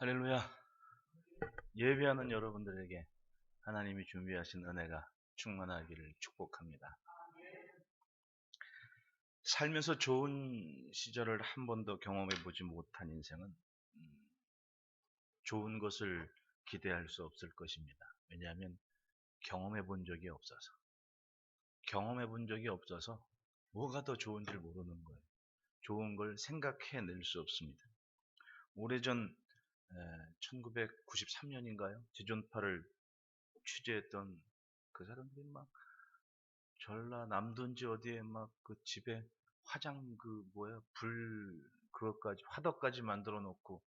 할렐루야. 예배하는 여러분들에게 하나님이 준비하신 은혜가 충만하기를 축복합니다. 살면서 좋은 시절을 한 번도 경험해 보지 못한 인생은 좋은 것을 기대할 수 없을 것입니다. 왜냐하면 경험해 본 적이 없어서 뭐가 더 좋은지를 모르는 거예요. 좋은 걸 생각해낼 수 없습니다. 오래전 1993년인가요? 지존파를 취재했던 그 사람들이 막 전라남도인지 어디에 막 그 집에 화장 그것까지 화덕까지 만들어 놓고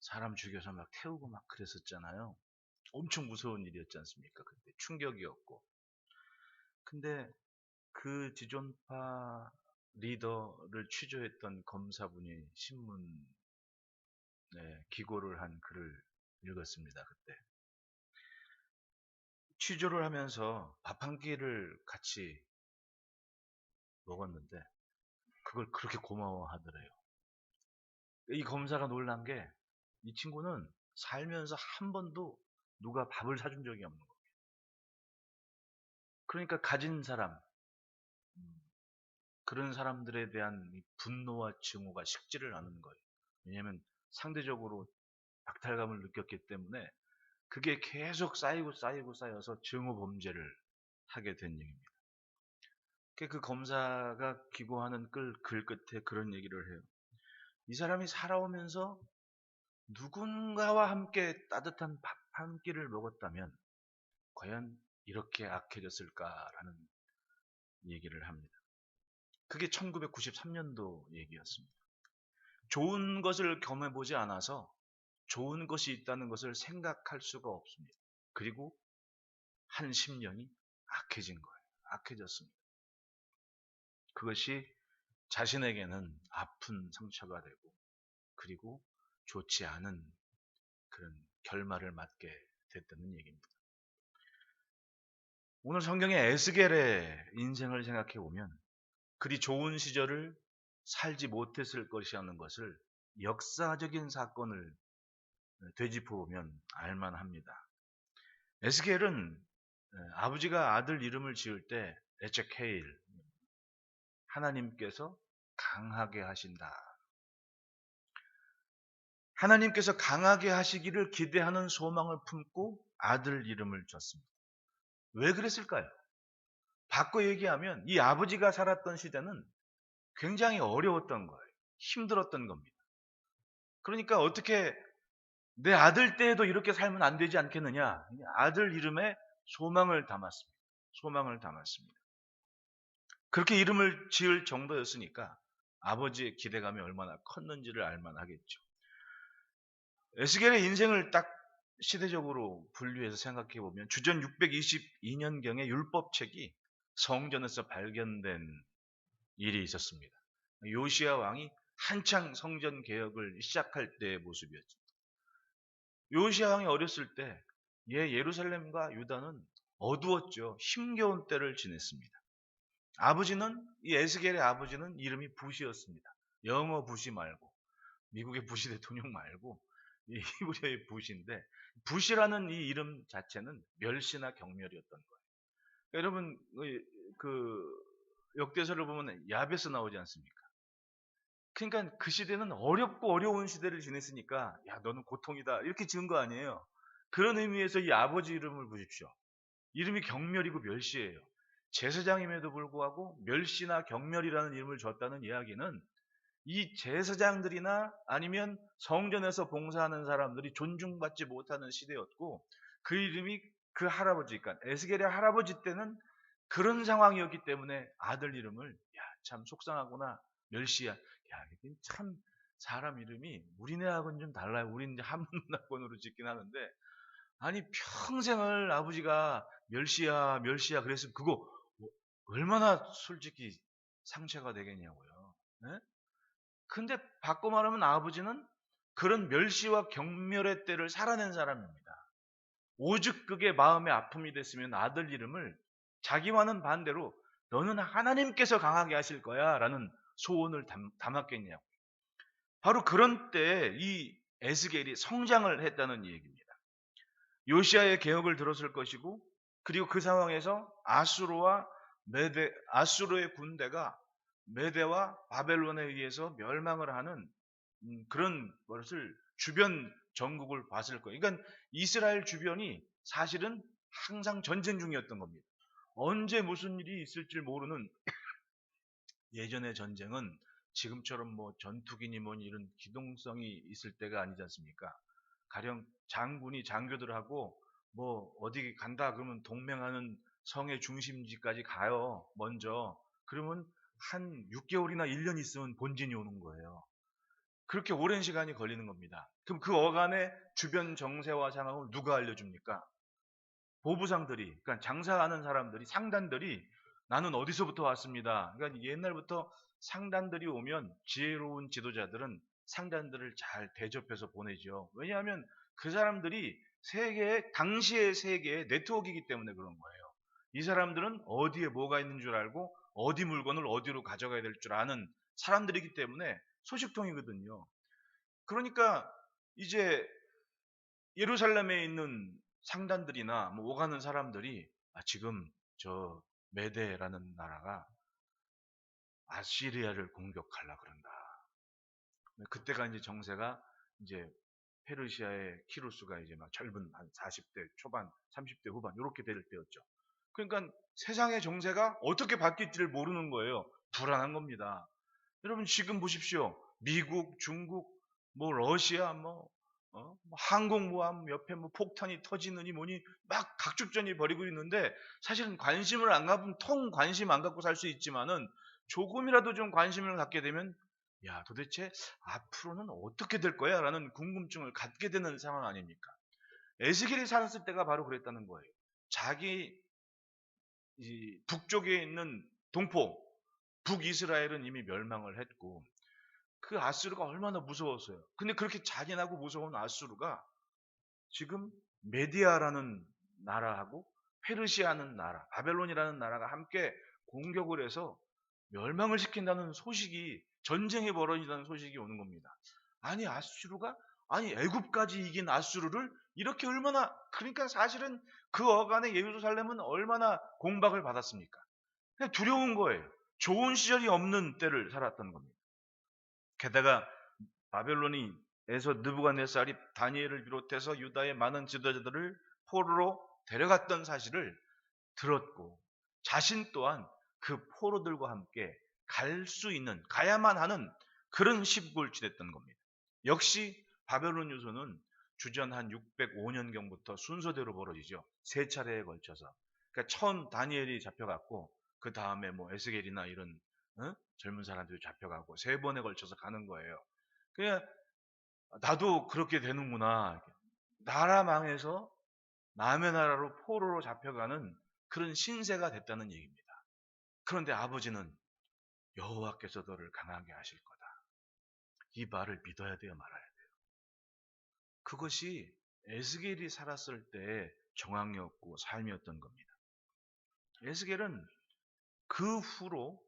사람 죽여서 막 태우고 막 그랬었잖아요. 엄청 무서운 일이었지 않습니까? 그때 충격이었고. 근데 그 지존파 리더를 취조했던 검사분이 신문에 기고를 한 글을 읽었습니다. 그때 취조를 하면서 밥 한 끼를 같이 먹었는데 그걸 그렇게 고마워하더래요. 이 검사가 놀란 게 이 친구는 살면서 한 번도 누가 밥을 사준 적이 없는 거예요. 그러니까 가진 사람, 그런 사람들에 대한 이 분노와 증오가 식지를 않은 거예요. 왜냐하면 상대적으로 박탈감을 느꼈기 때문에 그게 계속 쌓여서 증오 범죄를 하게 된 얘기입니다. 그 검사가 기고하는 글 끝에 그런 얘기를 해요. 이 사람이 살아오면서 누군가와 함께 따뜻한 밥 한 끼를 먹었다면 과연 이렇게 악해졌을까라는 얘기를 합니다. 그게 1993년도 얘기였습니다. 좋은 것을 경험해보지 않아서 좋은 것이 있다는 것을 생각할 수가 없습니다. 그리고 한 심령이 악해진 거예요. 악해졌습니다. 그것이 자신에게는 아픈 상처가 되고 그리고 좋지 않은 그런 결말을 맞게 됐다는 얘기입니다. 오늘 성경의 에스겔의 인생을 생각해 보면 그리 좋은 시절을 살지 못했을 것이라는 것을 역사적인 사건을 되짚어 보면 알만합니다. 에스겔은 아버지가 아들 이름을 지을 때 에체케일, 하나님께서 강하게 하신다. 하나님께서 강하게 하시기를 기대하는 소망을 품고 아들 이름을 줬습니다. 왜 그랬을까요? 바꿔 얘기하면 이 아버지가 살았던 시대는 굉장히 어려웠던 거예요. 힘들었던 겁니다. 그러니까 어떻게 내 아들 때에도 이렇게 살면 안 되지 않겠느냐. 아들 이름에 소망을 담았습니다. 소망을 담았습니다. 그렇게 이름을 지을 정도였으니까 아버지의 기대감이 얼마나 컸는지를 알만하겠죠. 에스겔의 인생을 딱 시대적으로 분류해서 생각해 보면 주전 622년경의 율법책이 성전에서 발견된 일이 있었습니다. 요시야 왕이 한창 성전 개혁을 시작할 때의 모습이었죠. 요시야 왕이 어렸을 때 예루살렘과 유다는 어두웠죠. 힘겨운 때를 지냈습니다. 아버지는 이 에스겔의 아버지는 이름이 부시였습니다. 영어 부시 말고 미국의 부시 대통령 말고 이 히브리어의 부시인데 부시라는 이 이름 자체는 멸시나 경멸이었던 거예요. 여러분 그 역대서를 보면 야베스 나오지 않습니까? 그러니까 그 시대는 어렵고 어려운 시대를 지냈으니까 야 너는 고통이다 이렇게 지은 거 아니에요. 그런 의미에서 이 아버지 이름을 보십시오. 이름이 경멸이고 멸시예요. 제사장임에도 불구하고 멸시나 경멸이라는 이름을 줬다는 이야기는 이 제사장들이나 아니면 성전에서 봉사하는 사람들이 존중받지 못하는 시대였고 그 이름이 그 할아버지, 그러니까 에스겔의 할아버지 때는 그런 상황이었기 때문에 아들 이름을 야, 참 속상하구나 멸시야. 야, 이게 참 사람 이름이 우리네하고는 좀 달라요. 우리는 이제 한문화권으로 짓긴 하는데 아니 평생을 아버지가 멸시야 멸시야 그랬으면 그거 얼마나 솔직히 상처가 되겠냐고요. 네? 근데 바꿔 말하면 아버지는 그런 멸시와 경멸의 때를 살아낸 사람입니다. 오죽 그게 마음의 아픔이 됐으면 아들 이름을 자기와는 반대로 너는 하나님께서 강하게 하실 거야 라는 소원을 담았겠냐고. 바로 그런 때 이 에스겔이 성장을 했다는 얘기입니다. 요시아의 개혁을 들었을 것이고, 그리고 그 상황에서 아수르의 군대가 메대와 바벨론에 의해서 멸망을 하는 그런 것을 주변 전국을 봤을 거예요. 그러니까 이스라엘 주변이 사실은 항상 전쟁 중이었던 겁니다. 언제 무슨 일이 있을지 모르는, 예전의 전쟁은 지금처럼 뭐 전투기니 뭐니 이런 기동성이 있을 때가 아니지 않습니까? 가령 장군이 장교들하고 뭐 어디 간다 그러면 동맹하는 성의 중심지까지 가요. 먼저. 그러면 한 6개월이나 1년 있으면 본진이 오는 거예요. 그렇게 오랜 시간이 걸리는 겁니다. 그럼 그 어간의 주변 정세와 상황을 누가 알려줍니까? 보부상들이, 그러니까 장사하는 사람들이, 상단들이 나는 어디서부터 왔습니다. 그러니까 옛날부터 상단들이 오면 지혜로운 지도자들은 상단들을 잘 대접해서 보내죠. 왜냐하면 그 사람들이 당시의 세계의 네트워크이기 때문에 그런 거예요. 이 사람들은 어디에 뭐가 있는 줄 알고 어디 물건을 어디로 가져가야 될 줄 아는 사람들이기 때문에 소식통이거든요. 그러니까 이제 예루살렘에 있는 상단들이나 뭐 오가는 사람들이 지금 저 메대라는 나라가 아시리아를 공격하려 그런다. 그때가 이제 정세가 이제 페르시아의 키루스가 이제 막 젊은 한 40대 초반, 30대 후반 이렇게 될 때였죠. 그러니까 세상의 정세가 어떻게 바뀔지를 모르는 거예요. 불안한 겁니다. 여러분 지금 보십시오. 미국, 중국, 뭐 러시아, 뭐 항공모함 옆에 뭐 폭탄이 터지느니 뭐니 막 각축전이 벌이고 있는데, 사실은 관심을 안 갖으면 관심 안 갖고 살 수 있지만은 조금이라도 좀 관심을 갖게 되면 야 도대체 앞으로는 어떻게 될 거야? 라는 궁금증을 갖게 되는 상황 아닙니까? 에스겔이 살았을 때가 바로 그랬다는 거예요. 자기 이 북쪽에 있는 동포, 북이스라엘은 이미 멸망을 했고 그 아수르가 얼마나 무서웠어요. 근데 그렇게 잔인하고 무서운 아수르가 지금 메디아라는 나라하고 페르시아는 나라, 바벨론이라는 나라가 함께 공격을 해서 멸망을 시킨다는 소식이, 전쟁이 벌어진다는 소식이 오는 겁니다. 아니 아니 애굽까지 이긴 아수르를 이렇게 얼마나, 그러니까 사실은 그 어간의 예루살렘은 얼마나 공박을 받았습니까? 그냥 두려운 거예요. 좋은 시절이 없는 때를 살았던 겁니다. 게다가 바벨론에서 느부갓네살이 다니엘을 비롯해서 유다의 많은 지도자들을 포로로 데려갔던 사실을 들었고, 자신 또한 그 포로들과 함께 가야만 하는 그런 시골지됐던 겁니다. 역시 바벨론 유소는 주전 한 605년경부터 순서대로 벌어지죠. 세 차례에 걸쳐서. 그러니까 처음 다니엘이 잡혀갔고 그 다음에 뭐 에스겔이나 이런 젊은 사람들이 잡혀가고 세 번에 걸쳐서 가는 거예요. 그냥 나도 그렇게 되는구나. 나라 망해서 남의 나라로 포로로 잡혀가는 그런 신세가 됐다는 얘기입니다. 그런데 아버지는 여호와께서 너를 강하게 하실 거다. 이 말을 믿어야 돼요, 말아야 돼요. 그것이 에스겔이 살았을 때의 정황이었고 삶이었던 겁니다. 에스겔은 그 후로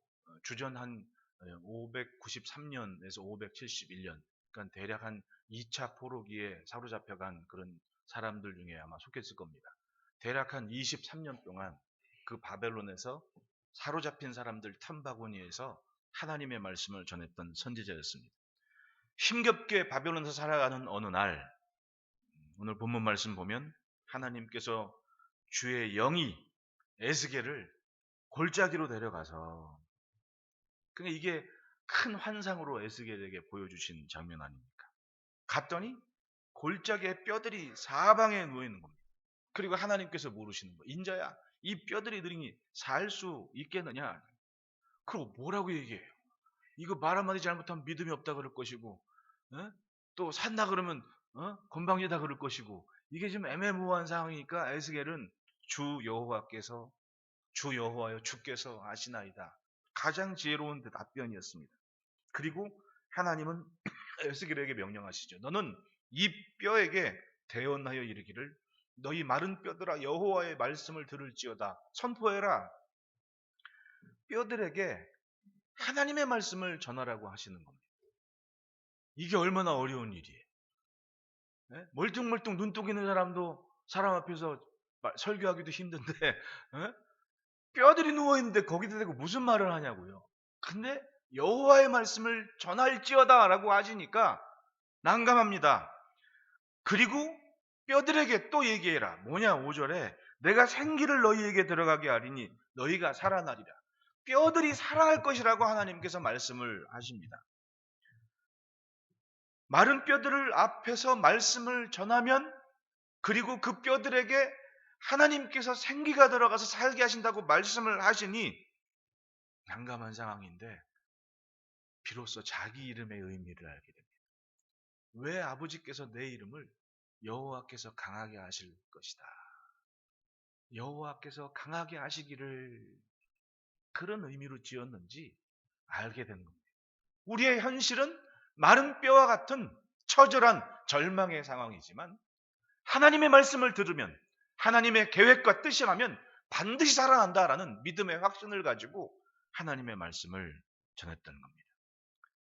주전 한 593년에서 571년, 그러니까 대략 한 2차 포로기에 사로잡혀간 그런 사람들 중에 아마 속했을 겁니다. 대략 한 23년 동안 그 바벨론에서 사로잡힌 사람들 탐바구니에서 하나님의 말씀을 전했던 선지자였습니다. 힘겹게 바벨론에서 살아가는 어느 날, 오늘 본문 말씀 보면 하나님께서 주의 영이 에스겔을 골짜기로 데려가서, 그러니까 이게 큰 환상으로 에스겔에게 보여주신 장면 아닙니까? 갔더니 골짜기에 뼈들이 사방에 누워 있는 겁니다. 그리고 하나님께서 물으시는 거예요. 인자야, 이 뼈들이 능히 살 수 있겠느냐? 그리고 뭐라고 얘기해요? 이거 말 한마디 잘못하면 믿음이 없다 그럴 것이고, 또 산다 그러면 건방지다 그럴 것이고, 이게 좀 애매모호한 상황이니까 에스겔은 주 여호와여 주께서 아시나이다. 가장 지혜로운 답변이었습니다. 그리고 하나님은 에스겔에게 명령하시죠. 너는 이 뼈에게 대언하여 이르기를 너희 마른 뼈들아 여호와의 말씀을 들을지어다. 선포해라. 뼈들에게 하나님의 말씀을 전하라고 하시는 겁니다. 이게 얼마나 어려운 일이에요. 예? 멀뚱멀뚱 눈뜨고 있는 사람도 사람 앞에서 설교하기도 힘든데 예? 뼈들이 누워있는데 거기다 대고 무슨 말을 하냐고요. 근데 여호와의 말씀을 전할지어다 라고 하시니까 난감합니다. 그리고 뼈들에게 또 얘기해라. 뭐냐 5절에 내가 생기를 너희에게 들어가게 하리니 너희가 살아나리라. 뼈들이 살아날 것이라고 하나님께서 말씀을 하십니다. 마른 뼈들을 앞에서 말씀을 전하면 그리고 그 뼈들에게 하나님께서 생기가 들어가서 살게 하신다고 말씀을 하시니 난감한 상황인데 비로소 자기 이름의 의미를 알게 됩니다. 왜 아버지께서 내 이름을 여호와께서 강하게 하실 것이다. 여호와께서 강하게 하시기를 그런 의미로 지었는지 알게 된 겁니다. 우리의 현실은 마른 뼈와 같은 처절한 절망의 상황이지만 하나님의 말씀을 들으면 하나님의 계획과 뜻이라면 반드시 살아난다라는 믿음의 확신을 가지고 하나님의 말씀을 전했던 겁니다.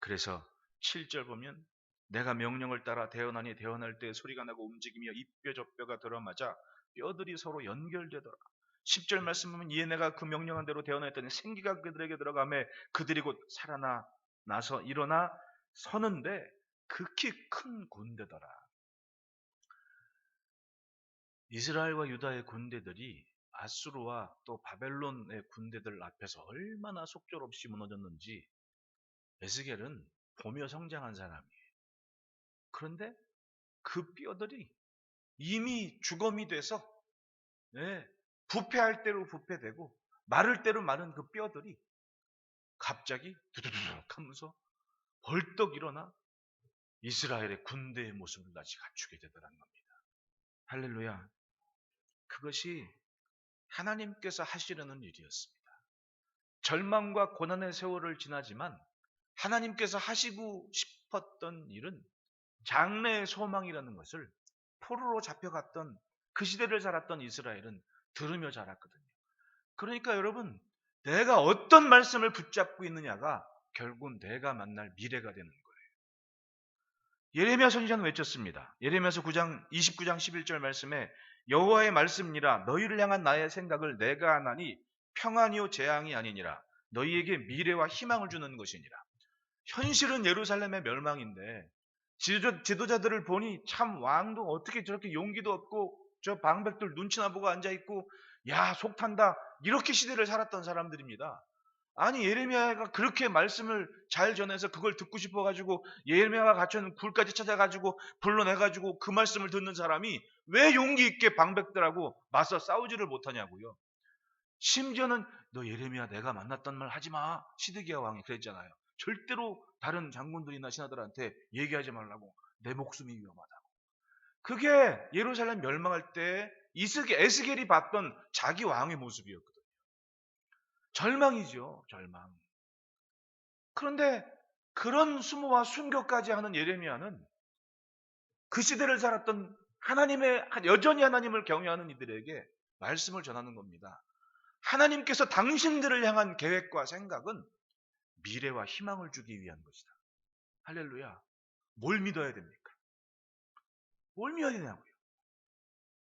그래서 7절 보면 내가 명령을 따라 대언하니 대언할 때 소리가 나고 움직이며 이 뼈 저 뼈가 들어맞아 뼈들이 서로 연결되더라. 10절 말씀 보면 이에 내가 그 명령한 대로 대언했더니 생기가 그들에게 들어가매 그들이 곧 살아나서 일어나 서는데 극히 큰 군대더라. 이스라엘과 유다의 군대들이 아수르와 또 바벨론의 군대들 앞에서 얼마나 속절없이 무너졌는지 에스겔은 보며 성장한 사람이에요. 그런데 그 뼈들이 이미 주검이 돼서 부패할 대로 부패되고 마를 대로 마른 그 뼈들이 갑자기 두두두둑 하면서 벌떡 일어나 이스라엘의 군대의 모습을 다시 갖추게 되더라는 겁니다. 할렐루야. 그것이 하나님께서 하시려는 일이었습니다. 절망과 고난의 세월을 지나지만 하나님께서 하시고 싶었던 일은 장래의 소망이라는 것을 포로로 잡혀갔던 그 시대를 살았던 이스라엘은 들으며 자랐거든요. 그러니까 여러분, 내가 어떤 말씀을 붙잡고 있느냐가 결국은 내가 만날 미래가 되는 거예요. 예레미야 선지자는 외쳤습니다. 예레미야서 29장 11절 말씀에 여호와의 말씀이라 너희를 향한 나의 생각을 내가 하나니 평안이요 재앙이 아니니라 너희에게 미래와 희망을 주는 것이니라. 현실은 예루살렘의 멸망인데 지도자들을 보니 참 왕도 어떻게 저렇게 용기도 없고 저 방백들 눈치나 보고 앉아있고 야 속탄다 이렇게 시대를 살았던 사람들입니다. 아니 예레미야가 그렇게 말씀을 잘 전해서 그걸 듣고 싶어가지고 예레미야가 갇혀있는 굴까지 찾아가지고 불러내가지고 그 말씀을 듣는 사람이 왜 용기 있게 방백들하고 맞서 싸우지를 못하냐고요. 심지어는 너 예레미야 내가 만났던 말 하지마 시드기야 왕이 그랬잖아요. 절대로 다른 장군들이나 신하들한테 얘기하지 말라고 내 목숨이 위험하다고. 그게 예루살렘 멸망할 때 에스겔이 봤던 자기 왕의 모습이었거든요. 절망이죠. 절망. 그런데 그런 수모와 순교까지 하는 예레미야는 그 시대를 살았던 여전히 하나님을 경외하는 이들에게 말씀을 전하는 겁니다. 하나님께서 당신들을 향한 계획과 생각은 미래와 희망을 주기 위한 것이다. 할렐루야. 뭘 믿어야 됩니까? 뭘 믿어야 되냐고요.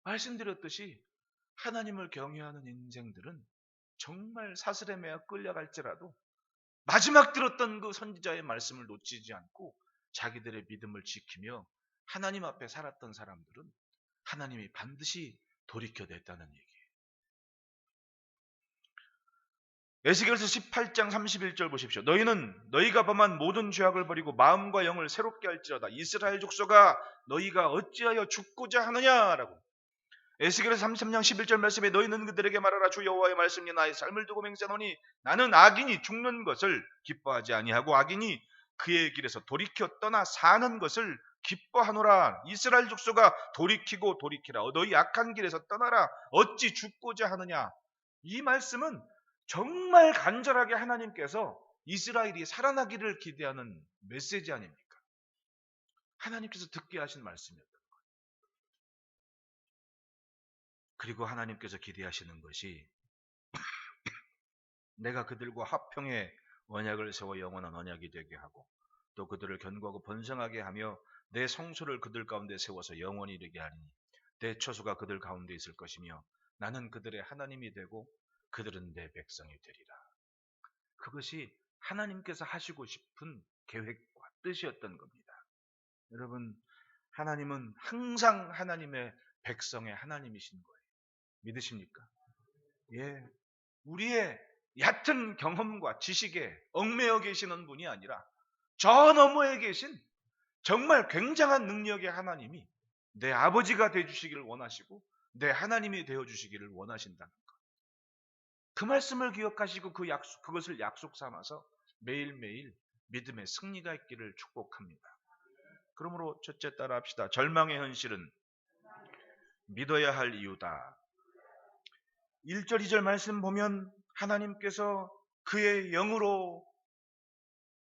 말씀드렸듯이 하나님을 경외하는 인생들은 정말 사슬에 매어 끌려갈지라도 마지막 들었던 그 선지자의 말씀을 놓치지 않고 자기들의 믿음을 지키며 하나님 앞에 살았던 사람들은 하나님이 반드시 돌이켜냈다는 얘기예요. 에스겔서 18장 31절 보십시오. 너희가 범한 모든 죄악을 버리고 마음과 영을 새롭게 할지어다. 이스라엘 족속아 너희가 어찌하여 죽고자 하느냐라고. 에스겔서 33장 11절 말씀에 너희는 그들에게 말하라. 주 여호와의 말씀이 나의 삶을 두고 맹세하노니 나는 악인이 죽는 것을 기뻐하지 아니하고 악인이 그의 길에서 돌이켜 떠나 사는 것을 기뻐하노라. 이스라엘 족속아 돌이키고 돌이키라. 너희 악한 길에서 떠나라. 어찌 죽고자 하느냐. 이 말씀은 정말 간절하게 하나님께서 이스라엘이 살아나기를 기대하는 메시지 아닙니까? 하나님께서 듣게 하신 말씀이었던 거예요. 그리고 하나님께서 기대하시는 것이 내가 그들과 화평의 언약을 세워 영원한 언약이 되게 하고 또 그들을 견고하고 번성하게 하며 내 성소를 그들 가운데 세워서 영원히 이르게 하리니 내 처소가 그들 가운데 있을 것이며 나는 그들의 하나님이 되고 그들은 내 백성이 되리라. 그것이 하나님께서 하시고 싶은 계획과 뜻이었던 겁니다. 여러분, 하나님은 항상 하나님의 백성의 하나님이신 거예요. 믿으십니까? 예. 우리의 얕은 경험과 지식에 얽매여 계시는 분이 아니라 저 너머에 계신 정말 굉장한 능력의 하나님이 내 아버지가 되어주시기를 원하시고 내 하나님이 되어주시기를 원하신다는 것. 그 말씀을 기억하시고 그것을 약속 삼아서 매일매일 믿음의 승리가 있기를 축복합니다. 그러므로 첫째 따라 합시다. 절망의 현실은 믿어야 할 이유다. 1절 2절 말씀 보면 하나님께서 그의 영으로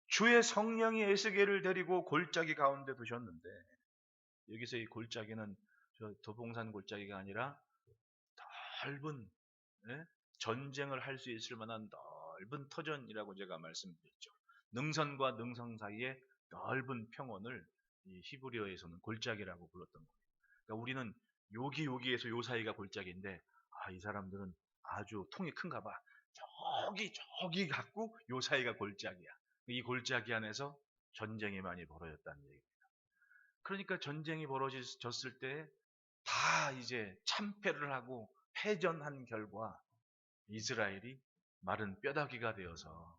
주의 성령이 에스겔을 데리고 골짜기 가운데 두셨는데, 여기서 이 골짜기는 저 도봉산 골짜기가 아니라 넓은, 예? 전쟁을 할 수 있을 만한 넓은 터전이라고 제가 말씀드렸죠. 능선과 능선 사이에 넓은 평원을 이 히브리어에서는 골짜기라고 불렀던 거예요. 그러니까 우리는 여기에서 요 사이가 골짜기인데, 이 사람들은 아주 통이 큰가 봐. 저기 갖고 요 사이가 골짜기야. 이 골짜기 안에서 전쟁이 많이 벌어졌다는 얘기입니다. 그러니까 전쟁이 벌어졌을 때 다 이제 참패를 하고 패전한 결과 이스라엘이 마른 뼈다귀가 되어서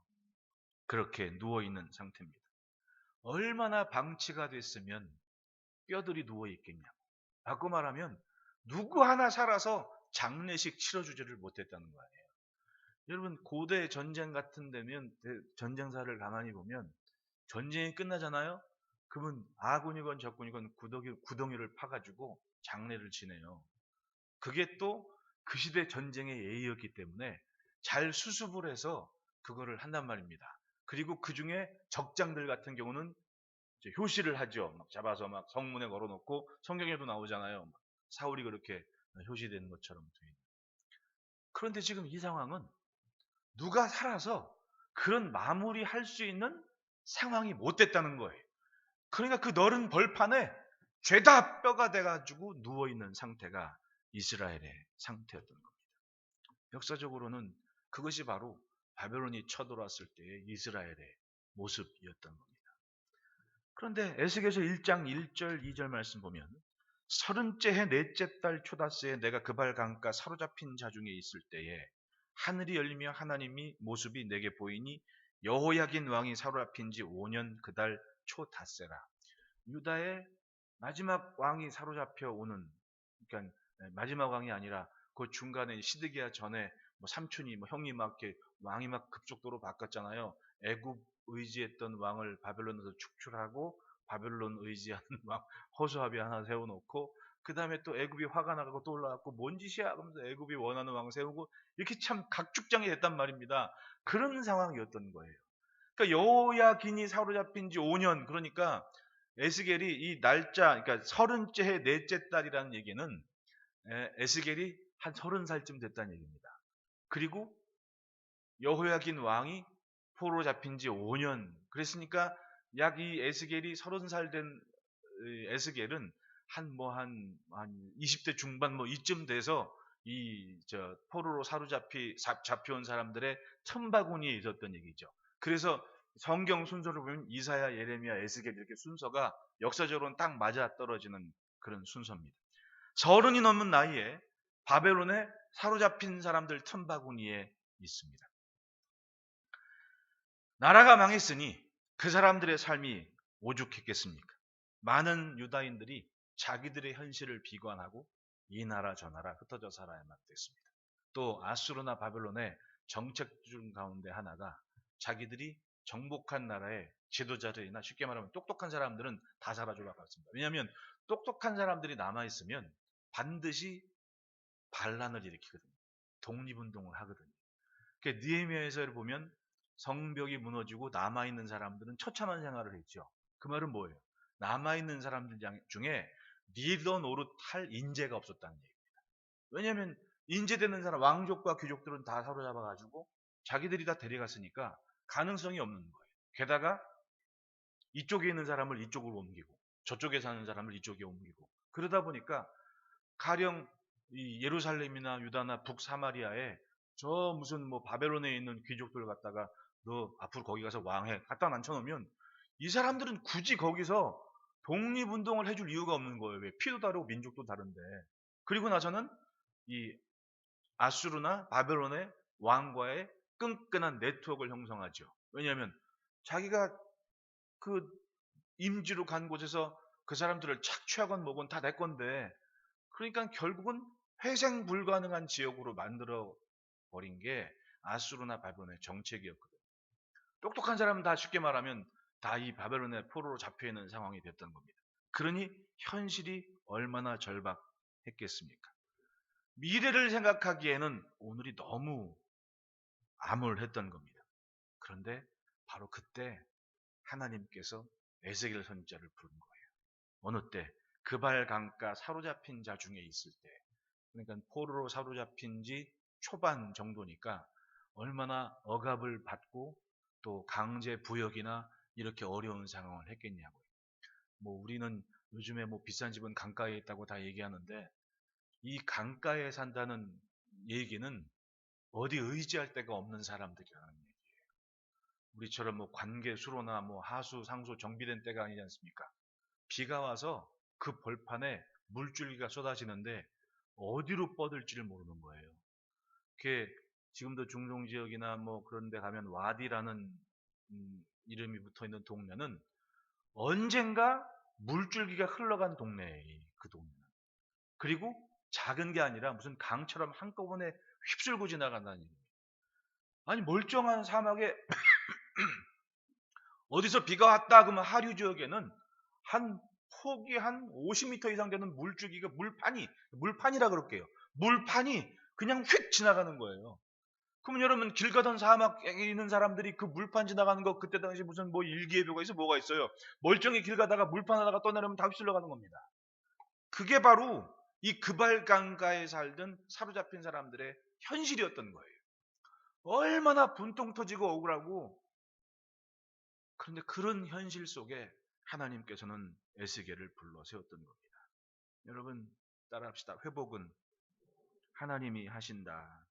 그렇게 누워있는 상태입니다. 얼마나 방치가 됐으면 뼈들이 누워있겠냐고. 바꿔 말하면 누구 하나 살아서 장례식 치러주지를 못했다는 거예요. 여러분, 고대 전쟁 같은 데면 전쟁사를 가만히 보면 전쟁이 끝나잖아요. 그러면 아군이건 적군이건 구덩이를 파가지고 장례를 지내요. 그게 또 그 시대 전쟁의 예의였기 때문에 잘 수습을 해서 그거를 한단 말입니다. 그리고 그 중에 적장들 같은 경우는 이제 효시를 하죠. 막 잡아서 막 성문에 걸어놓고 성경에도 나오잖아요. 사울이 그렇게 효시된 것처럼. 그런데 지금 이 상황은 누가 살아서 그런 마무리할 수 있는 상황이 못 됐다는 거예요. 그러니까 그 넓은 벌판에 죄다 뼈가 돼가지고 누워있는 상태가 이스라엘의 상태였던 겁니다. 역사적으로는 그것이 바로 바벨론이 쳐들어왔을 때의 이스라엘의 모습이었던 겁니다. 그런데 에스겔서 1장 1절 2절 말씀 보면 30째 해 넷째 달 초다스에 내가 그발 강가 사로잡힌 자 중에 있을 때에 하늘이 열리며 하나님이 모습이 내게 보이니 여호야긴 왕이 사로잡힌 지 5년 그 달 초다세라. 유다의 마지막 왕이 사로잡혀 오는, 그러니까 마지막 왕이 아니라 그 중간에 시드기야 전에 삼촌이 형이 막 이렇게 왕이 막 급속도로 바뀌었잖아요. 애굽 의지했던 왕을 바벨론에서 축출하고 바벨론 의지하는 왕 호수아비 하나 세워놓고 그 다음에 또 애굽이 화가 나고 또 올라왔고 뭔 짓이야 그러면서 애굽이 원하는 왕 세우고 이렇게 참 각축장이 됐단 말입니다. 그런 상황이었던 거예요. 그러니까 여호야긴이 사로잡힌 지 5년, 그러니까 에스겔이 이 날짜, 그러니까 30째 해 넷째 달이라는 얘기는 에스겔이 한 30살쯤 됐다는 얘기입니다. 그리고 여호야긴 왕이 포로 잡힌 지 5년. 그랬으니까 약 이 에스겔이 30살 된 에스겔은 한 20대 중반 이쯤 돼서 포로로 잡혀온 사람들의 틈바구니에 있었던 얘기죠. 그래서 성경 순서를 보면 이사야, 예레미야, 에스겔 이렇게 순서가 역사적으로는 딱 맞아 떨어지는 그런 순서입니다. 30이 넘은 나이에 바벨론에 사로잡힌 사람들 틈바구니에 있습니다. 나라가 망했으니 그 사람들의 삶이 오죽했겠습니까? 많은 유다인들이 자기들의 현실을 비관하고 이 나라 저 나라 흩어져 살아야만 됐습니다. 또 아수르나 바벨론의 정책 중 가운데 하나가 자기들이 정복한 나라의 지도자들이나 쉽게 말하면 똑똑한 사람들은 다 사라져가 봤습니다. 왜냐하면 똑똑한 사람들이 남아있으면 반드시 반란을 일으키거든요. 독립운동을 하거든요. 그러니까 느헤미야에서 보면 성벽이 무너지고 남아있는 사람들은 처참한 생활을 했죠. 그 말은 뭐예요? 남아있는 사람들 중에 리더 노릇할 인재가 없었다는 얘기입니다. 왜냐하면 인재되는 사람, 왕족과 귀족들은 다 사로잡아가지고 자기들이 다 데려갔으니까 가능성이 없는 거예요. 게다가 이쪽에 있는 사람을 이쪽으로 옮기고 저쪽에 사는 사람을 이쪽에 옮기고 그러다 보니까 가령 이 예루살렘이나 유다나 북사마리아에 저 무슨 뭐 바벨론에 있는 귀족들 갖다가 너 앞으로 거기 가서 왕해 갖다 앉혀놓으면 이 사람들은 굳이 거기서 독립운동을 해줄 이유가 없는 거예요. 왜? 피도 다르고 민족도 다른데. 그리고 나서는 이 아수르나 바벨론의 왕과의 끈끈한 네트워크를 형성하죠. 왜냐하면 자기가 그 임지로 간 곳에서 그 사람들을 착취하건 뭐건 다 내 건데 그러니까 결국은 회생 불가능한 지역으로 만들어 버린 게 아수르나 바벨론의 정책이었거든요. 똑똑한 사람은 다 쉽게 말하면 다 이 바벨론의 포로로 잡혀 있는 상황이 됐던 겁니다. 그러니 현실이 얼마나 절박했겠습니까? 미래를 생각하기에는 오늘이 너무 암울했던 겁니다. 그런데 바로 그때 하나님께서 에스겔 선지자를 부른 거예요. 어느 때? 그발 강가 사로잡힌 자 중에 있을 때. 그러니까 포로로 사로잡힌 지 초반 정도니까 얼마나 억압을 받고 또 강제 부역이나 이렇게 어려운 상황을 했겠냐고요. 뭐 우리는 요즘에 뭐 비싼 집은 강가에 있다고 다 얘기하는데 이 강가에 산다는 얘기는 어디 의지할 데가 없는 사람들이라는 얘기예요. 우리처럼 뭐 관계 수로나 뭐 하수, 상수 정비된 때가 아니지 않습니까? 비가 와서 그 벌판에 물줄기가 쏟아지는데 어디로 뻗을지를 모르는 거예요. 그게 지금도 중동 지역이나 뭐 그런 데 가면 와디라는 이름이 붙어 있는 동네는 언젠가 물줄기가 흘러간 동네예요. 그 동네는. 그리고 작은 게 아니라 무슨 강처럼 한꺼번에 휩쓸고 지나간다는 얘기예요. 아니 멀쩡한 사막에 어디서 비가 왔다 그러면 하류 지역에는 한 폭이 한 50m 이상 되는 물줄기가 물판이라 그럴게요. 물판이 그냥 휙 지나가는 거예요. 그러면 여러분 길 가던 사막에 있는 사람들이 그 물판 지나가는 거 그때 당시 무슨 뭐 일기예보가 있어 뭐가 있어요. 멀쩡히 길 가다가 물판 하다가 떠내려면 다 휩쓸려 가는 겁니다. 그게 바로 이 그발강가에 살던 사로잡힌 사람들의 현실이었던 거예요. 얼마나 분통 터지고 억울하고 그런데 그런 현실 속에 하나님께서는 에스겔을 불러 세웠던 겁니다. 여러분 따라합시다. 회복은 하나님이 하신다.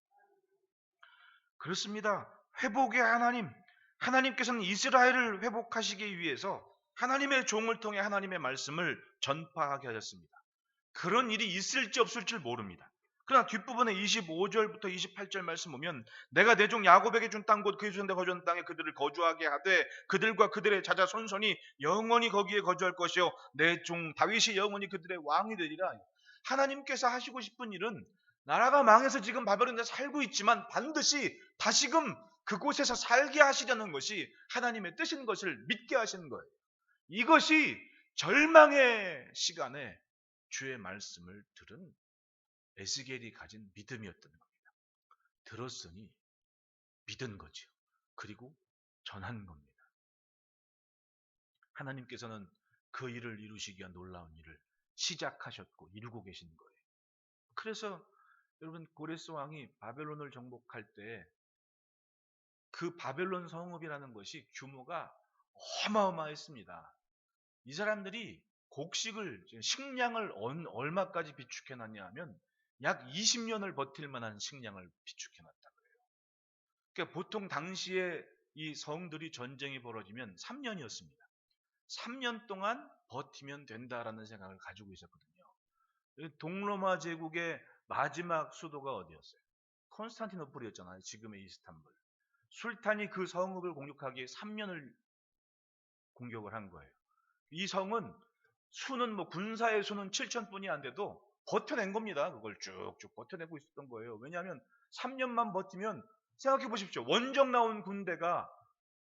그렇습니다. 회복의 하나님, 하나님께서는 이스라엘을 회복하시기 위해서 하나님의 종을 통해 하나님의 말씀을 전파하게 하셨습니다. 그런 일이 있을지 없을지 모릅니다. 그러나 뒷부분에 25절부터 28절 말씀 보면 내가 내 종 야곱에게 준 땅 곧 그의 조상들 거주한 땅에 그들을 거주하게 하되 그들과 그들의 자자 손손이 영원히 거기에 거주할 것이요 내 종 다윗이 영원히 그들의 왕이 되리라. 하나님께서 하시고 싶은 일은 나라가 망해서 지금 바벨론에 살고 있지만 반드시 다시금 그곳에서 살게 하시려는 것이 하나님의 뜻인 것을 믿게 하시는 거예요. 이것이 절망의 시간에 주의 말씀을 들은 에스겔이 가진 믿음이었던 겁니다. 들었으니 믿은 거죠. 그리고 전한 겁니다. 하나님께서는 그 일을 이루시기 위한 놀라운 일을 시작하셨고 이루고 계신 거예요. 그래서 여러분 고레스 왕이 바벨론을 정복할 때 그 바벨론 성읍이라는 것이 규모가 어마어마했습니다. 이 사람들이 곡식을 식량을 얼마까지 비축해 놨냐 하면 약 20년을 버틸 만한 식량을 비축해 놨다 그래요. 그러니까 보통 당시에 이 성들이 전쟁이 벌어지면 3년이었습니다. 3년 동안 버티면 된다라는 생각을 가지고 있었거든요. 동로마 제국의 마지막 수도가 어디였어요? 콘스탄티노플이었잖아요. 지금의 이스탄불. 술탄이 그 성읍을 공격하기에 3년을 공격을 한 거예요. 이 성은 수는 뭐 군사의 수는 7,000뿐이 안 돼도 버텨낸 겁니다. 그걸 쭉쭉 버텨내고 있었던 거예요. 왜냐하면 3년만 버티면 생각해 보십시오. 원정 나온 군대가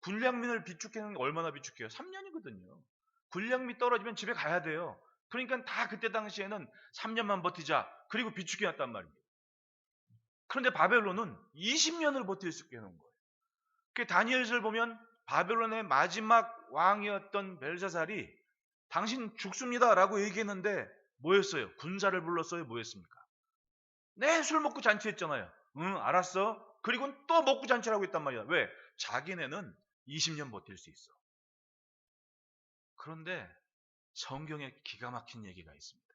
군량민을 비축해는 얼마나 비축해요? 3년이거든요. 군량미 떨어지면 집에 가야 돼요. 그러니까 다 그때 당시에는 3년만 버티자. 그리고 비축해 놨단 말입니다. 그런데 바벨론은 20년을 버틸 수 있게 해놓은 거예요. 그 다니엘서를 보면 바벨론의 마지막 왕이었던 벨사살이 당신 죽습니다라고 얘기했는데 뭐였어요? 군사를 불렀어요? 뭐였습니까? 네, 술 먹고 잔치했잖아요. 응, 알았어. 그리고 또 먹고 잔치라고 했단 말이야. 왜? 자기네는 20년 버틸 수 있어. 그런데 성경에 기가 막힌 얘기가 있습니다.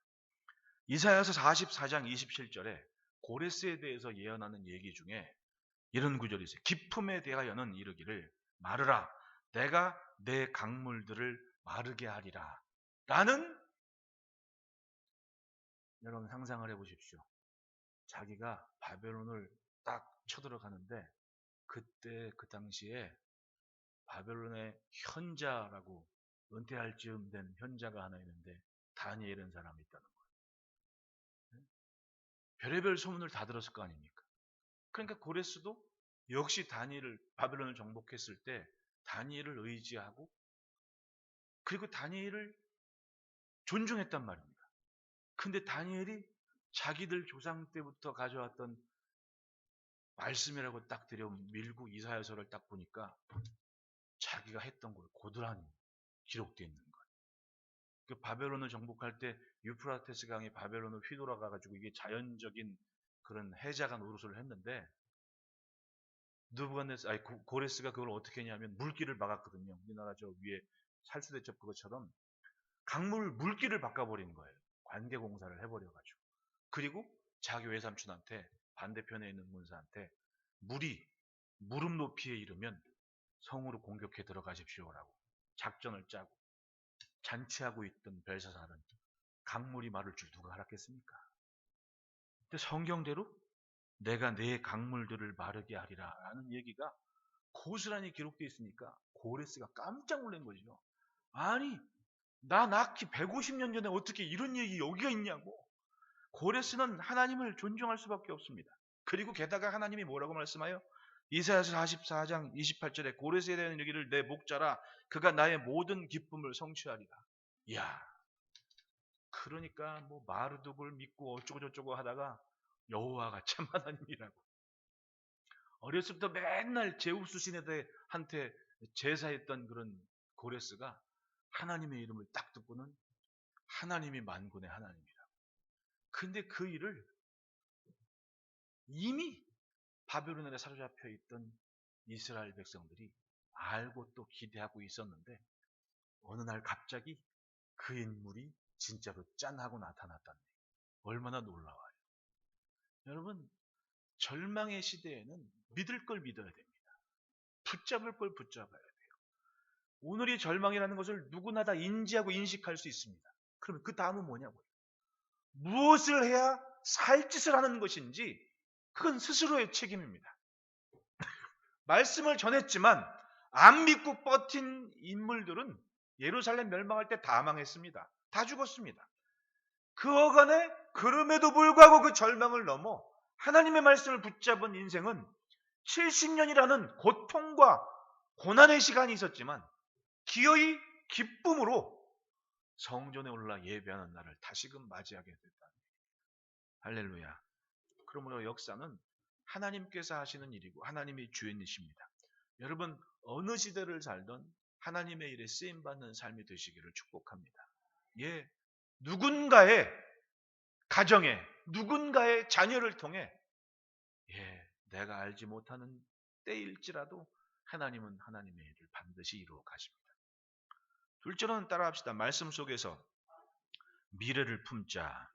이사야서 44장 27절에 고레스에 대해서 예언하는 얘기 중에 이런 구절이 있어요. 기품에 대하여는 이르기를 마르라 내가 내 강물들을 마르게 하리라 라는, 여러분 상상을 해보십시오. 자기가 바벨론을 딱 쳐들어가는데 그때 그 당시에 바벨론의 현자라고 은퇴할 즈음 된 현자가 하나 있는데 다니엘이라는 사람이 있다는 거예요. 별의별 소문을 다 들었을 거 아닙니까? 그러니까 고레스도 역시 다니엘을, 바벨론을 정복했을 때 다니엘을 의지하고 그리고 다니엘을 존중했단 말입니다. 근데 다니엘이 자기들 조상 때부터 가져왔던 말씀이라고 딱 들여 밀고 이사야서를 딱 보니까 자기가 했던 걸 고스란히 기록되어 있는 거예요. 그 바벨론을 정복할 때 유프라테스 강이 바벨론을 휘돌아가 가지고 이게 자연적인 그런 해자가 노릇을 했는데 고레스가 그걸 어떻게 했냐면 물길을 막았거든요. 우리나라 저 위에 살수대첩 그것처럼 강물 물길을 바꿔버린 거예요. 관계 공사를 해버려가지고. 그리고 자기 외삼촌한테, 반대편에 있는 문사한테 물이 무릎 높이에 이르면 성으로 공격해 들어가십시오라고 작전을 짜고 잔치하고 있던 벨사살은 강물이 마를 줄 누가 알았겠습니까? 근데 성경대로 내가 내 강물들을 마르게 하리라 라는 얘기가 고스란히 기록되어 있으니까 고레스가 깜짝 놀란 거죠. 아니, 나 낳기 150년 전에 어떻게 이런 얘기 여기가 있냐고. 고레스는 하나님을 존중할 수밖에 없습니다. 그리고 게다가 하나님이 뭐라고 말씀하여? 이사야서 44장 28절에 고레스에 대한 얘기를 내 목자라 그가 나의 모든 기쁨을 성취하리라. 이야, 그러니까 뭐 마르둑을 믿고 어쩌고 저쩌고 하다가 여호와가 참 하나님이라고. 어렸을 때 맨날 제우스 신한테 제사했던 그런 고레스가 하나님의 이름을 딱 듣고는 하나님이 만군의 하나님이라고. 근데 그 일을 이미 바벨론에 사로잡혀 있던 이스라엘 백성들이 알고 또 기대하고 있었는데 어느 날 갑자기 그 인물이 진짜로 짠하고 나타났다는 얘기. 얼마나 놀라워요. 여러분, 절망의 시대에는 믿을 걸 믿어야 됩니다. 붙잡을 걸 붙잡아야 돼요. 오늘이 절망이라는 것을 누구나 다 인지하고 인식할 수 있습니다. 그러면 그 다음은 뭐냐고요? 무엇을 해야 살 짓을 하는 것인지 그건 스스로의 책임입니다. 말씀을 전했지만 안 믿고 버틴 인물들은 예루살렘 멸망할 때 다 망했습니다. 다 죽었습니다. 그 어간에 그럼에도 불구하고 그 절망을 넘어 하나님의 말씀을 붙잡은 인생은 70년이라는 고통과 고난의 시간이 있었지만 기어이 기쁨으로 성전에 올라 예배하는 날을 다시금 맞이하게 됐다. 할렐루야. 그러므로 역사는 하나님께서 하시는 일이고 하나님이 주인이십니다. 여러분, 어느 시대를 살던 하나님의 일에 쓰임받는 삶이 되시기를 축복합니다. 예, 누군가의 가정에, 누군가의 자녀를 통해 내가 알지 못하는 때일지라도 하나님은 하나님의 일을 반드시 이루어 가십니다. 둘째로는 따라합시다. 말씀 속에서 미래를 품자.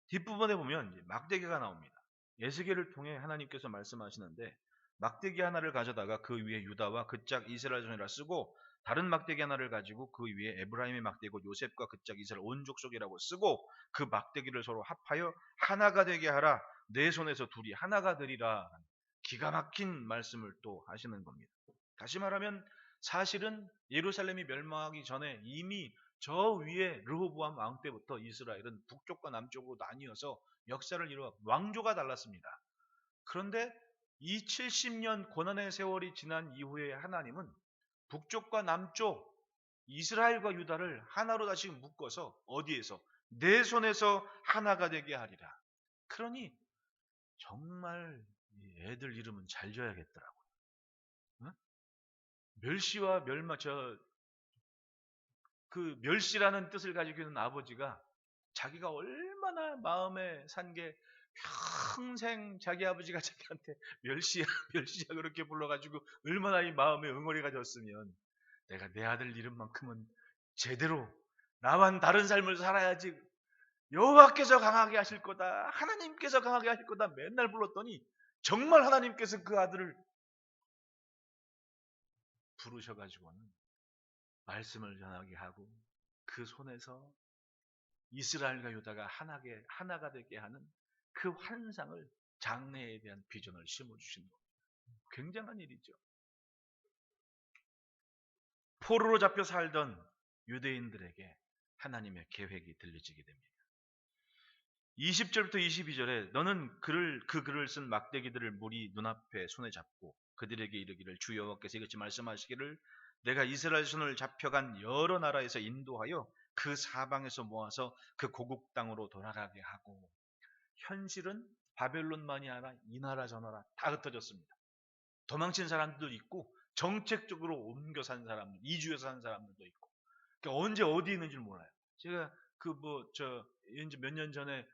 뒷부분에 보면 막대기가 나옵니다. 에스겔을 통해 하나님께서 말씀하시는데 막대기 하나를 가져다가 그 위에 유다와 그 짝 이스라엘 전이라 쓰고 다른 막대기 하나를 가지고 그 위에 에브라임의 막대기고 요셉과 그 짝 이스라엘 온 족속이라고 쓰고 그 막대기를 서로 합하여 하나가 되게 하라. 내 손에서 둘이 하나가 되리라. 기가 막힌 말씀을 또 하시는 겁니다. 다시 말하면 사실은 예루살렘이 멸망하기 전에 이미 저 위에 르호보암 왕 때부터 이스라엘은 북쪽과 남쪽으로 나뉘어서 역사를 이루어 왕조가 달랐습니다. 그런데 이 70년 고난의 세월이 지난 이후에 하나님은 북쪽과 남쪽 이스라엘과 유다를 하나로 다시 묶어서 어디에서? 내 손에서 하나가 되게 하리라. 그러니 정말 애들 이름은 잘 지어야겠더라고요. 응? 멸시와 멸망, 그 멸시라는 뜻을 가지고 있는 아버지가 자기가 얼마나 마음에 산 게 평생 자기 아버지가 자기한테 멸시야 멸시야 그렇게 불러가지고 얼마나 이 마음에 응어리가 졌으면 내가 내 아들 이름만큼은 제대로 나만 다른 삶을 살아야지. 여호와께서 강하게 하실 거다. 하나님께서 강하게 하실 거다. 맨날 불렀더니 정말 하나님께서 그 아들을 부르셔가지고는 말씀을 전하게 하고 그 손에서 이스라엘과 유다가 하나가 되게 하는 그 환상을, 장래에 대한 비전을 심어주신 겁니다. 굉장한 일이죠. 포로로 잡혀 살던 유대인들에게 하나님의 계획이 들려지게 됩니다. 20절부터 22절에 너는 그 글을 쓴 막대기들을 무리 눈앞에 손에 잡고 그들에게 이르기를 주 여호와께서 이같이 말씀하시기를 내가 이스라엘 손을 잡혀간 여러 나라에서 인도하여 그 사방에서 모아서 그 고국 땅으로 돌아가게 하고, 현실은 바벨론만이 아니라 이 나라 저 나라 다 흩어졌습니다. 도망친 사람들도 있고 정책적으로 옮겨 산 사람들, 이주해서 산 사람들도 있고, 그러니까 언제 어디 있는지 몰라요. 제가 이제 몇 년 전에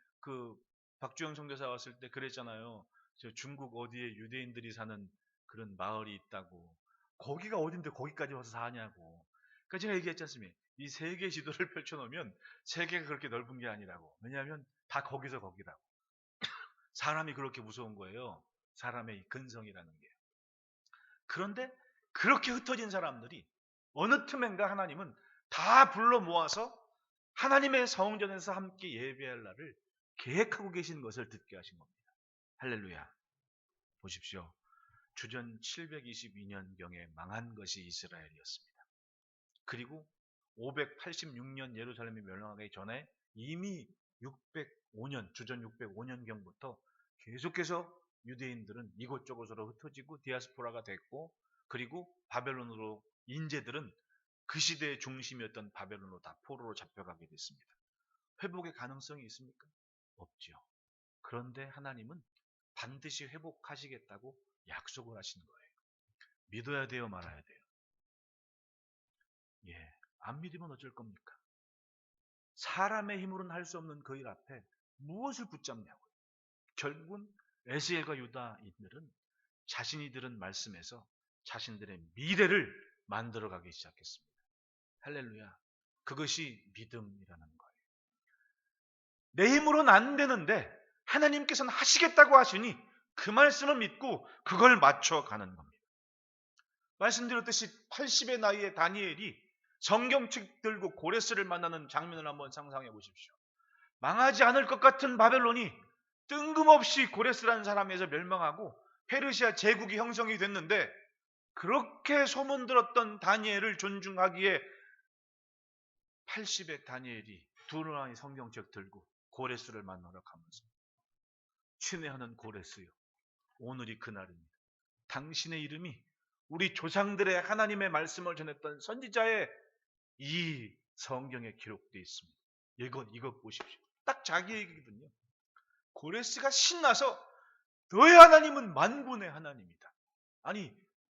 박주영 선교사 왔을 때 그랬잖아요. 저 중국 어디에 유대인들이 사는 그런 마을이 있다고. 거기가 어딘데 거기까지 와서 사냐고. 그러니까 제가 얘기했지 않습니까? 이 세계 지도를 펼쳐놓으면 세계가 그렇게 넓은 게 아니라고. 왜냐하면 다 거기서 거기라고. 사람이 그렇게 무서운 거예요. 사람의 근성이라는 게. 그런데 그렇게 흩어진 사람들이 어느 틈엔가 하나님은 다 불러 모아서 하나님의 성전에서 함께 예배할 날을 계획하고 계신 것을 듣게 하신 겁니다. 할렐루야. 보십시오. 주전 722년경에 망한 것이 이스라엘이었습니다. 그리고 586년 예루살렘이 멸망하기 전에 이미 주전 605년경부터 계속해서 유대인들은 이곳저곳으로 흩어지고 디아스포라가 됐고, 그리고 바벨론으로 인재들은 그 시대의 중심이었던 바벨론으로 다 포로로 잡혀가게 됐습니다. 회복의 가능성이 있습니까? 없죠. 그런데 하나님은 반드시 회복하시겠다고 약속을 하신 거예요. 믿어야 돼요, 말아야 돼요? 예, 안 믿으면 어쩔 겁니까? 사람의 힘으로는 할 수 없는 그 일 앞에 무엇을 붙잡냐고요. 결국은 에스겔과 유다인들은 자신이 들은 말씀에서 자신들의 미래를 만들어가기 시작했습니다. 할렐루야. 그것이 믿음이라는 거예요. 내 힘으로는 안 되는데 하나님께서는 하시겠다고 하시니 그 말씀을 믿고 그걸 맞춰가는 겁니다. 말씀드렸듯이 80의 나이에 다니엘이 성경책 들고 고레스를 만나는 장면을 한번 상상해 보십시오. 망하지 않을 것 같은 바벨론이 뜬금없이 고레스라는 사람에서 멸망하고 페르시아 제국이 형성이 됐는데, 그렇게 소문들었던 다니엘을 존중하기에 80의 다니엘이 두루마리 성경책 들고 고레스를 만나러 가면서 친애하는 고레스요, 오늘이 그날입니다. 당신의 이름이 우리 조상들의 하나님의 말씀을 전했던 선지자의 이 성경에 기록되어 있습니다. 이것 보십시오. 딱 자기 얘기거든요. 고레스가 신나서 너의 하나님은 만군의 하나님이다. 아니,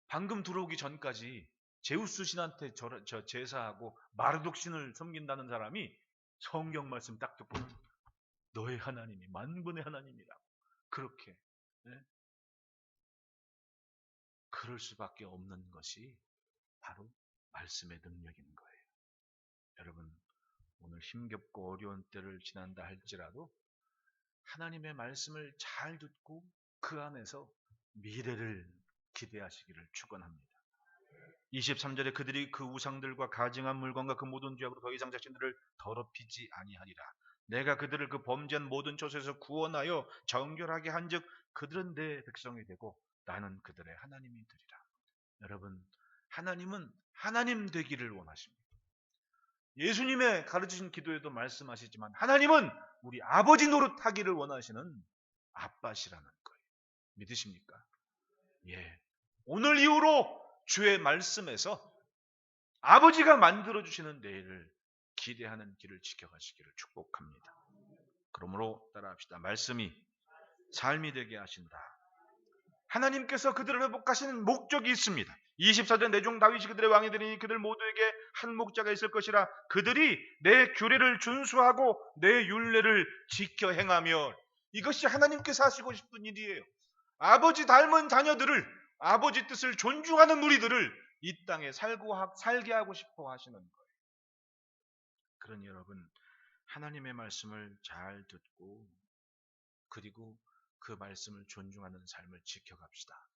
방금 들어오기 전까지 제우스 신한테 제사하고 마르독 신을 섬긴다는 사람이 성경 말씀 딱 듣고 너의 하나님이 만군의 하나님이라고. 그렇게 그럴 수밖에 없는 것이 바로 말씀의 능력인 거예요. 여러분, 오늘 힘겹고 어려운 때를 지난다 할지라도 하나님의 말씀을 잘 듣고 그 안에서 미래를 기대하시기를 축원합니다. 23절에 그들이 그 우상들과 가증한 물건과 그 모든 죄악으로 더 이상 자신들을 더럽히지 아니하리라. 내가 그들을 그 범죄한 모든 처소에서 구원하여 정결하게 한즉 그들은 내 백성이 되고 나는 그들의 하나님이 되리라. 여러분, 하나님은 하나님 되기를 원하십니다. 예수님의 가르치신 기도에도 말씀하시지만 하나님은 우리 아버지 노릇하기를 원하시는 아빠시라는 거예요. 믿으십니까? 예. 오늘 이후로 주의 말씀에서 아버지가 만들어주시는 내일을 기대하는 길을 지켜가시기를 축복합니다. 그러므로 따라합시다. 말씀이 삶이 되게 하신다. 하나님께서 그들을 회복하시는 목적이 있습니다. 24절 내 종 다윗이 그들의 왕이 되리니 그들 모두에게 한 목자가 있을 것이라. 그들이 내 규례를 준수하고 내 율례를 지켜 행하며. 이것이 하나님께서 하시고 싶은 일이에요. 아버지 닮은 자녀들을, 아버지 뜻을 존중하는 무리들을 이 땅에 살게 하고 싶어 하시는 거예요. 그러니 여러분, 하나님의 말씀을 잘 듣고 그리고 그 말씀을 존중하는 삶을 지켜갑시다.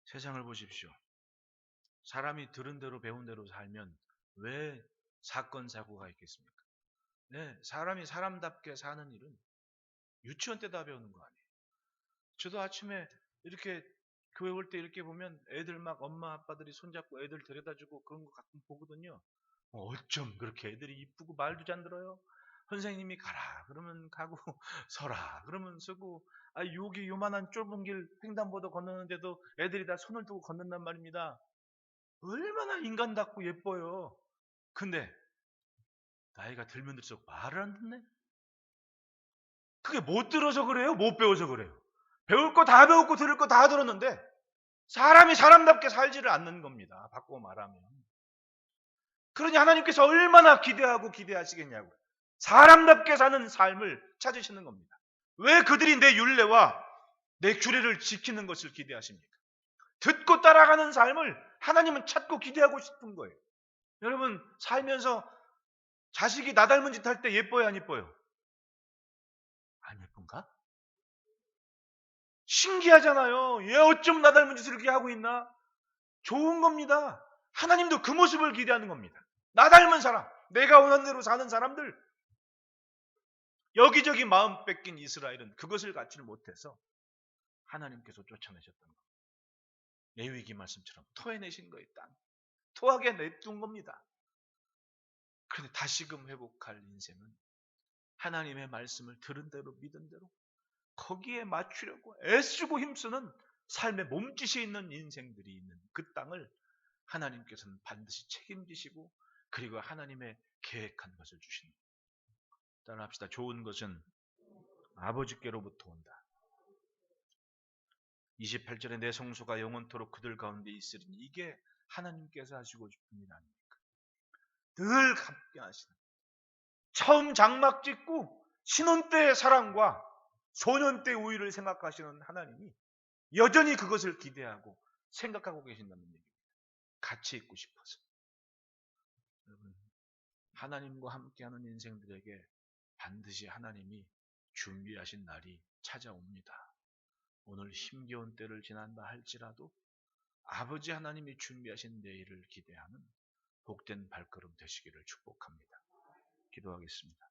세상을 보십시오. 사람이 들은 대로 배운 대로 살면 왜 사건 사고가 있겠습니까? 네, 사람이 사람답게 사는 일은 유치원 때 다 배우는 거 아니에요. 저도 아침에 이렇게 교회 올 때 이렇게 보면 애들 막 엄마 아빠들이 손잡고 애들 데려다주고 그런 거 가끔 보거든요. 어쩜 그렇게 애들이 이쁘고 말도 잘 들어요. 선생님이 가라 그러면 가고 서라 그러면 서고, 여기 요만한 좁은 길 횡단보도 건너는데도 애들이 다 손을 두고 건넌단 말입니다. 얼마나 인간답고 예뻐요. 근데 나이가 들면 들수록 말을 안 듣네. 그게 못 들어서 그래요? 못 배워서 그래요? 배울 거 다 배웠고 들을 거 다 들었는데 사람이 사람답게 살지를 않는 겁니다. 바꾸고 말하면. 그러니 하나님께서 얼마나 기대하고 기대하시겠냐고요. 사람답게 사는 삶을 찾으시는 겁니다. 왜 그들이 내 율례와 내 규례를 지키는 것을 기대하십니까? 듣고 따라가는 삶을 하나님은 찾고 기대하고 싶은 거예요. 여러분, 살면서 자식이 나 닮은 짓 할 때 예뻐요, 안 예뻐요? 안 예쁜가? 신기하잖아요. 얘 어쩜 나 닮은 짓을 이렇게 하고 있나? 좋은 겁니다. 하나님도 그 모습을 기대하는 겁니다. 나 닮은 사람, 내가 원하는 대로 사는 사람들, 여기저기 마음 뺏긴 이스라엘은 그것을 갖지를 못해서 하나님께서 쫓아내셨던 겁니다. 레위기 말씀처럼 토해내신 거예요. 땅. 토하게 냅둔 겁니다. 그런데 다시금 회복할 인생은 하나님의 말씀을 들은 대로 믿은 대로 거기에 맞추려고 애쓰고 힘쓰는 삶의 몸짓이 있는 인생들이 있는 그 땅을 하나님께서는 반드시 책임지시고 그리고 하나님의 계획한 것을 주시는 거예요. 따라합시다. 좋은 것은 아버지께로부터 온다. 28절에 내 성소가 영원토록 그들 가운데 있으리니, 이게 하나님께서 하시고 싶은 일 아닙니까? 늘 함께 하시는, 처음 장막 짓고 신혼 때의 사랑과 소년 때의 우위를 생각하시는 하나님이 여전히 그것을 기대하고 생각하고 계신다는 얘기입니다. 같이 있고 싶어서. 여러분, 하나님과 함께하는 인생들에게 반드시 하나님이 준비하신 날이 찾아옵니다. 오늘 힘겨운 때를 지난다 할지라도 아버지 하나님이 준비하신 내일을 기대하는 복된 발걸음 되시기를 축복합니다. 기도하겠습니다.